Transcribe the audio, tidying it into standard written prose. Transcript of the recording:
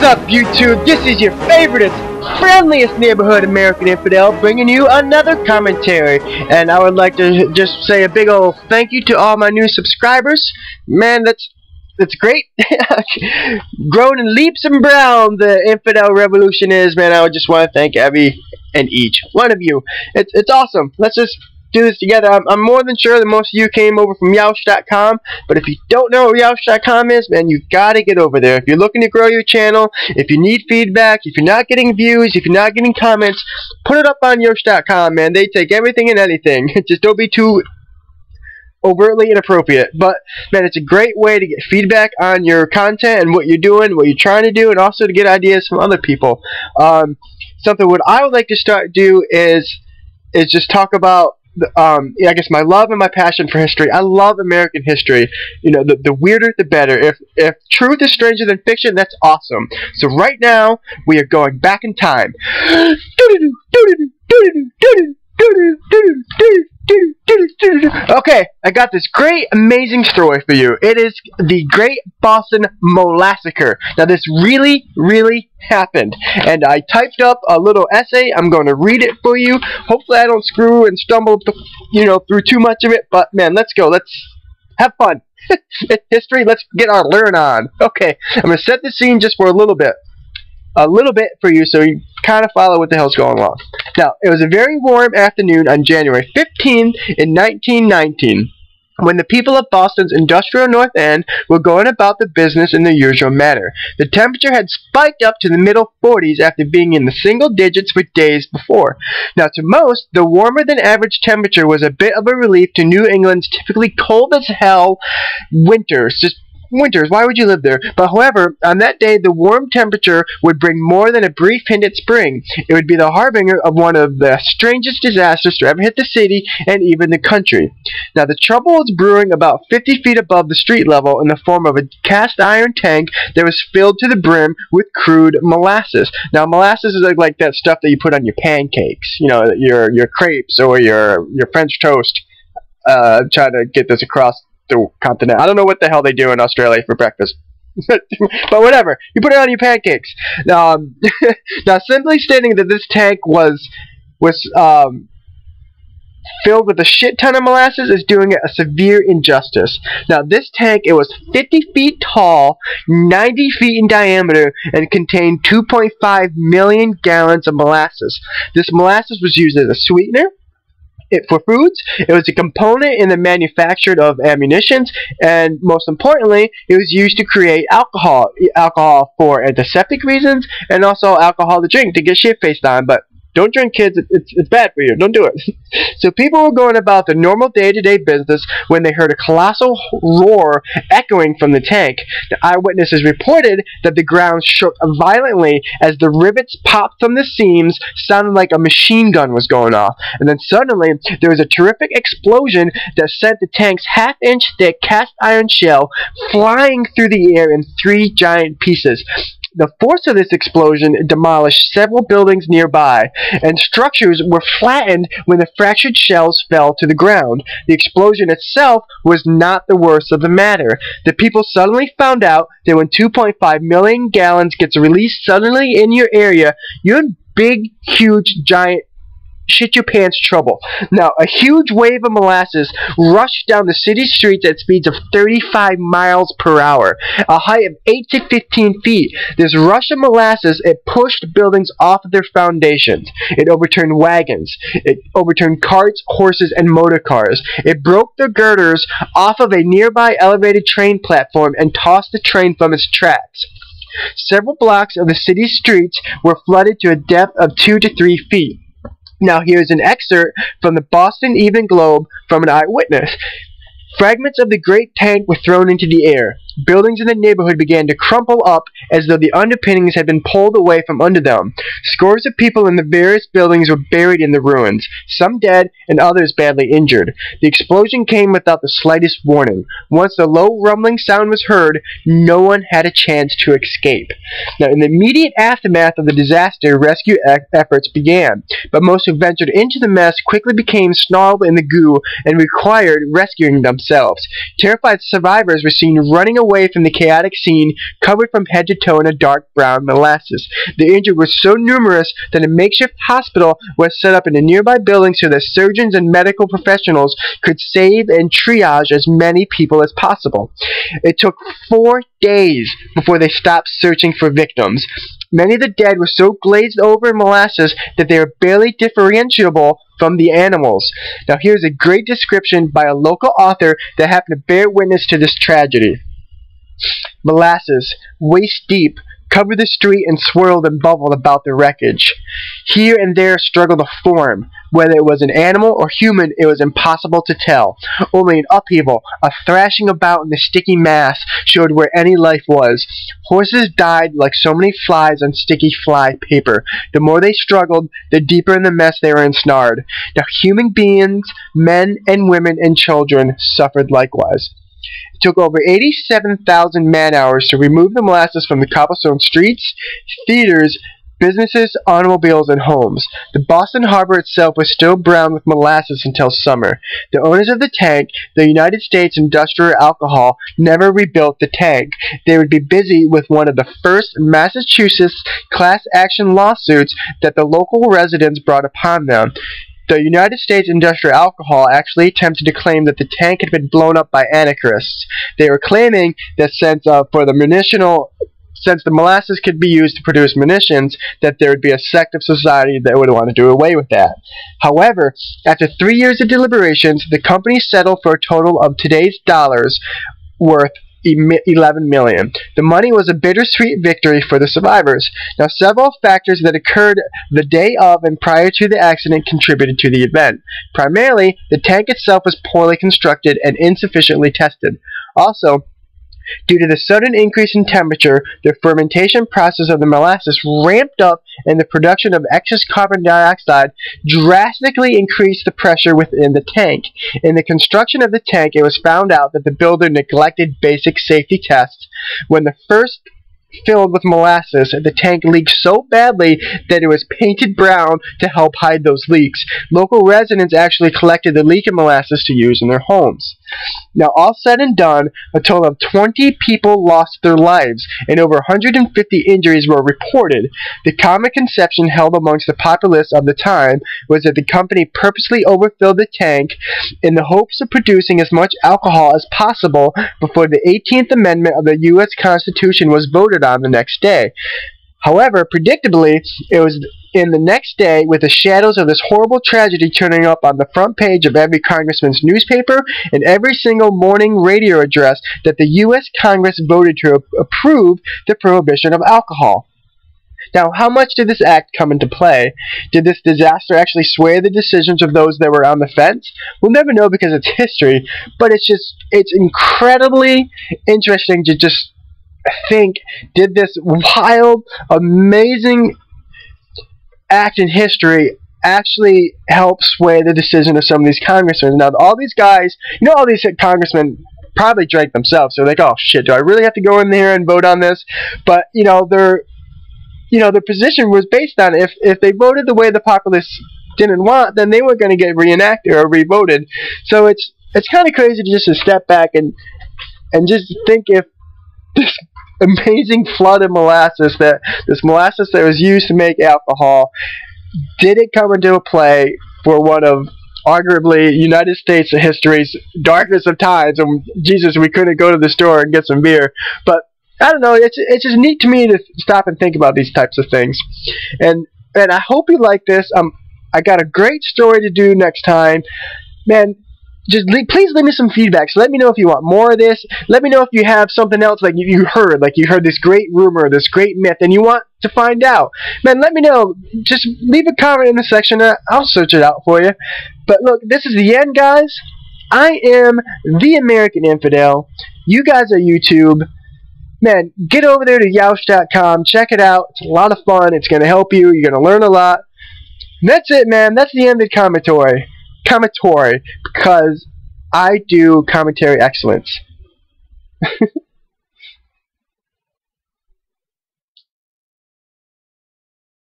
up, YouTube? This is your favorite, friendliest neighborhood American infidel bringing you another commentary. And I would like to just say a big old thank you to all my new subscribers. Man, that's great. Growing in leaps and bounds, the infidel revolution is, man. I would just want to thank every and each one of you. It's awesome. Let's just do this together. I'm more than sure that most of you came over from Yoush.com, but if you don't know what Yoush.com is, man, you gotta get over there. If you're looking to grow your channel, if you need feedback, if you're not getting views, if you're not getting comments, put it up on Yoush.com, man. They take everything and anything. Just don't be too overtly inappropriate. But man, it's a great way to get feedback on your content and what you're doing, what you're trying to do, and also to get ideas from other people. Something what I would like to start do is just talk about I guess my love and my passion for history. I love American history. You know, the weirder the better. If truth is stranger than fiction, that's awesome. So right now we are going back in time. Okay, I got this great, amazing story for you. It is the Great Boston Molassacre. Now, this really, really happened, and I typed up a little essay. I'm going to read it for you. Hopefully, I don't screw and stumble, through too much of it. But man, let's go. Let's have fun. History. Let's get our learn on. Okay, I'm going to set the scene just for a little bit for you, so you kind of follow what the hell's going on. Now, it was a very warm afternoon on January 15 in 1919, when the people of Boston's industrial North End were going about the business in the usual manner. The temperature had spiked up to the middle 40s after being in the single digits for days before. Now, to most, the warmer than average temperature was a bit of a relief to New England's typically cold as hell winters. Winters, why would you live there? But however, on that day, the warm temperature would bring more than a brief hint at spring. It would be the harbinger of one of the strangest disasters to ever hit the city and even the country. Now, the trouble was brewing about 50 feet above the street level in the form of a cast iron tank that was filled to the brim with crude molasses. Now, molasses is like that stuff that you put on your pancakes, your crepes or your French toast. Trying to get this across the continent. I don't know what the hell they do in Australia for breakfast. But whatever. You put it on your pancakes. Now, simply stating that this tank was filled with a shit ton of molasses is doing it a severe injustice. Now, this tank, it was 50 feet tall, 90 feet in diameter, and contained 2.5 million gallons of molasses. This molasses was used as a sweetener for foods. It was a component in the manufacture of ammunitions, and most importantly, it was used to create alcohol for antiseptic reasons, and also alcohol to drink to get shit-faced on. But don't drink, kids. It's bad for you. Don't do it. So people were going about their normal day-to-day business when they heard a colossal roar echoing from the tank. The eyewitnesses reported that the ground shook violently as the rivets popped from the seams, sounding like a machine gun was going off. And then suddenly, there was a terrific explosion that sent the tank's half-inch thick cast iron shell flying through the air in 3 giant pieces. The force of this explosion demolished several buildings nearby, and structures were flattened when the fractured shells fell to the ground. The explosion itself was not the worst of the matter. The people suddenly found out that when 2.5 million gallons gets released suddenly in your area, you're in big, huge, giant shit-your-pants trouble. Now, a huge wave of molasses rushed down the city streets at speeds of 35 miles per hour, a height of 8 to 15 feet. This rush of molasses, it pushed buildings off of their foundations. It overturned wagons. It overturned carts, horses, and motor cars. It broke the girders off of a nearby elevated train platform and tossed the train from its tracks. Several blocks of the city's streets were flooded to a depth of 2 to 3 feet. Now, here's an excerpt from the Boston Evening Globe from an eyewitness. Fragments of the great tank were thrown into the air. Buildings in the neighborhood began to crumple up as though the underpinnings had been pulled away from under them. Scores of people in the various buildings were buried in the ruins, some dead and others badly injured. The explosion came without the slightest warning. Once the low rumbling sound was heard, no one had a chance to escape. Now, in the immediate aftermath of the disaster, rescue efforts began, but most who ventured into the mess quickly became snarled in the goo and required rescuing themselves. Terrified survivors were seen running away from the chaotic scene, covered from head to toe in a dark brown molasses. The injured were so numerous that a makeshift hospital was set up in a nearby building so that surgeons and medical professionals could save and triage as many people as possible. It took 4 days before they stopped searching for victims. Many of the dead were so glazed over in molasses that they were barely differentiable from the animals. Now here's a great description by a local author that happened to bear witness to this tragedy. Molasses, waist deep, covered the street and swirled and bubbled about the wreckage. Here and there struggled a form. Whether it was an animal or human, it was impossible to tell. Only an upheaval, a thrashing about in the sticky mass, showed where any life was. Horses died like so many flies on sticky fly paper. The more they struggled, the deeper in the mess they were ensnared. Now human beings, men and women and children, suffered likewise. It took over 87,000 man-hours to remove the molasses from the cobblestone streets, theaters, businesses, automobiles, and homes. The Boston harbor itself was still brown with molasses until summer. The owners of the tank, the United States Industrial Alcohol, never rebuilt the tank. They would be busy with one of the first Massachusetts class action lawsuits that the local residents brought upon them. The United States Industrial Alcohol actually attempted to claim that the tank had been blown up by anarchists. They were claiming that since the molasses could be used to produce munitions, that there would be a sect of society that would want to do away with that. However, after 3 years of deliberations, the company settled for a total of today's dollars worth $11 million. The money was a bittersweet victory for the survivors. Now, several factors that occurred the day of and prior to the accident contributed to the event. Primarily, the tank itself was poorly constructed and insufficiently tested. Also, due to the sudden increase in temperature, the fermentation process of the molasses ramped up and the production of excess carbon dioxide drastically increased the pressure within the tank. In the construction of the tank, it was found out that the builder neglected basic safety tests. When the first filled with molasses, the tank leaked so badly that it was painted brown to help hide those leaks. Local residents actually collected the leak of molasses to use in their homes. Now, all said and done, a total of 20 people lost their lives, and over 150 injuries were reported. The common conception held amongst the populace of the time was that the company purposely overfilled the tank in the hopes of producing as much alcohol as possible before the 18th Amendment of the U.S. Constitution was voted on the next day. However, predictably, it was in the next day, with the shadows of this horrible tragedy turning up on the front page of every congressman's newspaper and every single morning radio address, that the U.S. Congress voted to approve the prohibition of alcohol. Now, how much did this act come into play? Did this disaster actually sway the decisions of those that were on the fence? We'll never know because it's history, but it's incredibly interesting to just think, did this wild, amazing act in history actually help sway the decision of some of these congressmen? Now, all these guys, all these congressmen probably drank themselves. So they're like, oh shit, do I really have to go in there and vote on this? But, their position was based on if they voted the way the populace didn't want, then they were going to get reenacted or re-voted. So it's kind of crazy to just step back and just think if this amazing flood of molasses, that was used to make alcohol, did it come into play for one of arguably United States history's darkest of times? And Jesus, we couldn't go to the store and get some beer. But I don't know, it's just neat to me to stop and think about these types of things. And I hope you like this. I got a great story to do next time. Man, please leave me some feedback. So let me know if you want more of this. Let me know if you have something else like you heard this great rumor, this great myth, and you want to find out. Man, let me know. Just leave a comment in the section. I'll search it out for you. But look, this is the end, guys. I am the American Infidel. You guys are YouTube. Man, get over there to yoush.com. Check it out. It's a lot of fun. It's going to help you. You're going to learn a lot. And that's it, man. That's the end of commentary, because I do commentary excellence.